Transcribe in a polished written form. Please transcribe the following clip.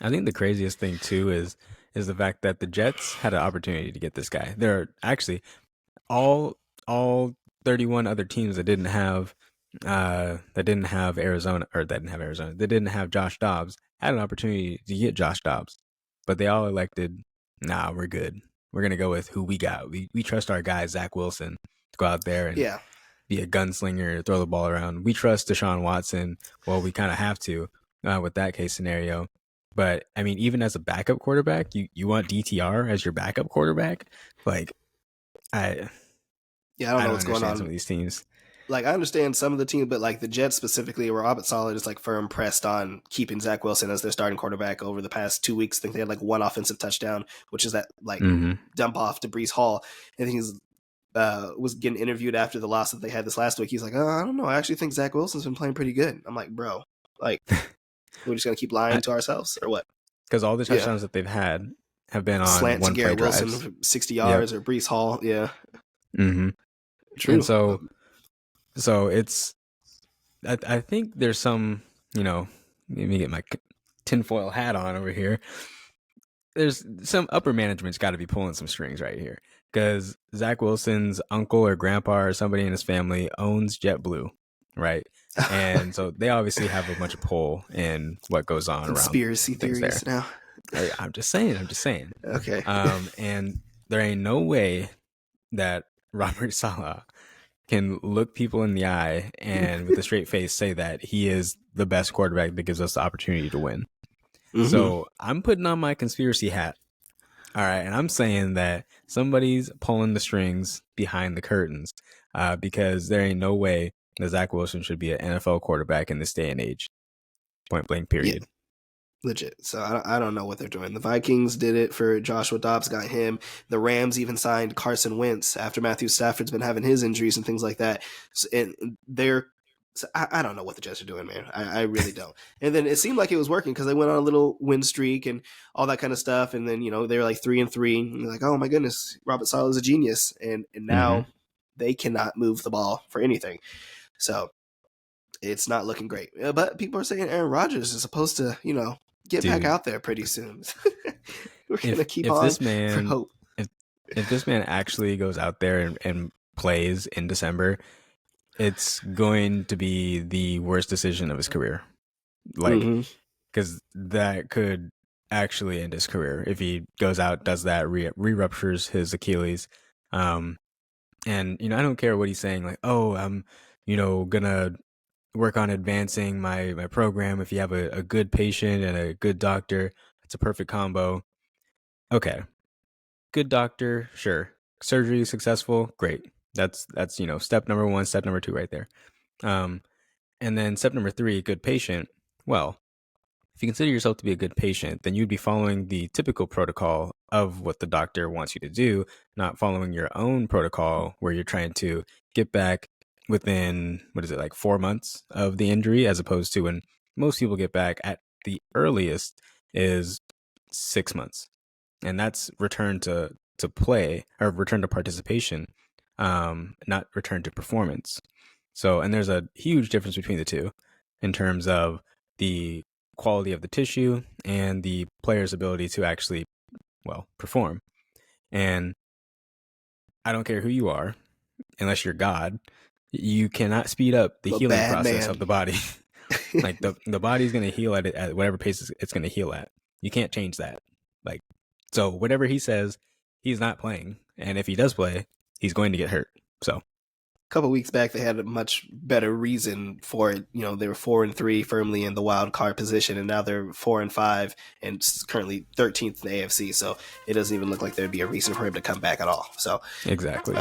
I think the craziest thing too is the fact that the Jets had an opportunity to get this guy. There are actually all 31 other teams that didn't have Arizona or that didn't have Arizona. They didn't have Josh Dobbs had an opportunity to get Josh Dobbs, but they all elected, nah, we're good. We're gonna go with who we got. We trust our guy Zach Wilson to go out there and Yeah, be a gunslinger, throw the ball around. We trust Deshaun Watson. Well, we kind of have to with that case scenario. But I mean, even as a backup quarterback, you want DTR as your backup quarterback? Like, I yeah, I don't I know don't what's going understand some on. of these teams. Like, I understand some of the team, but like the Jets specifically, Robert Saleh is like firm pressed on keeping Zach Wilson as their starting quarterback over the past 2 weeks. I think they had like one offensive touchdown, which is that like Mm-hmm. dump off to Brees Hall. And he's was getting interviewed after the loss that they had this last week. He's like, oh, I don't know. I actually think Zach Wilson's been playing pretty good. I'm like, bro, like, we're just gonna keep lying to ourselves or what? Because all the Yeah, touchdowns that they've had have been on slant to one play Garrett Wilson drives. for 60 Yep. yards or Brees Hall. Yeah, Mm-hmm. And true. so it's I think there's some, let me get my tinfoil hat on over here. There's some upper management's got to be pulling some strings right here because Zach Wilson's uncle or grandpa or somebody in his family owns JetBlue, right? And so they obviously have a bunch of pull in what goes on around Conspiracy things there. theories now. I'm just saying. I'm just saying. Okay. And there ain't no way that Robert Saleh can look people in the eye and with a straight face say that he is the best quarterback that gives us the opportunity to win. Mm-hmm. So I'm putting on my conspiracy hat. All right. And I'm saying that somebody's pulling the strings behind the curtains because there ain't no way that Zach Wilson should be an NFL quarterback in this day and age. Point blank, Yeah, period. legit. So I don't know what they're doing. The Vikings did it for Joshua Dobbs, got him. The Rams even signed Carson Wentz after Matthew Stafford's been having his injuries and things like that. So, and they're so I don't know what the Jets are doing, man. I really don't. And then it seemed like it was working because they went on a little win streak and all that kind of stuff. And then they were like 3-3. And you're like, oh my goodness, Robert Saleh is a genius. And Mm-hmm. now they cannot move the ball for anything. So it's not looking great. But people are saying Aaron Rodgers is supposed to, get back Dude, out there pretty soon. We're gonna if keep if on this for man hope. if if this man actually goes out there and plays in December, it's going to be the worst decision of his career. Like, Mm-hmm. because that could actually end his career if he goes out, does that, re-ruptures his Achilles. Um, and, I don't care what he's saying, like, oh, I'm, gonna work on advancing my program. If you have a good patient and a good doctor, it's a perfect combo. Okay. Good doctor, sure. Surgery successful, great. That's step number one, step number two right there. Um, and then step number three, good patient. Well, if you consider yourself to be a good patient, then you'd be following the typical protocol of what the doctor wants you to do, not following your own protocol where you're trying to get back within, what is it, like 4 months of the injury, as opposed to when most people get back at the earliest is 6 months. And that's return to play or return to participation, not return to performance. So, and there's a huge difference between the two in terms of the quality of the tissue and the player's ability to actually, well, perform. And I don't care who you are, unless you're God, you cannot speed up the I'm a healing bad process man. of the body. Like the body's going to heal at whatever pace it's going to heal at. You can't change that. Like, so whatever he says, he's not playing. And if he does play, he's going to get hurt. So, Couple weeks back, they had a much better reason for it. They were 4-3, firmly in the wild card position, and now they're 4-5 and currently 13th in the AFC. So it doesn't even look like there'd be a reason for him to come back at all. So exactly.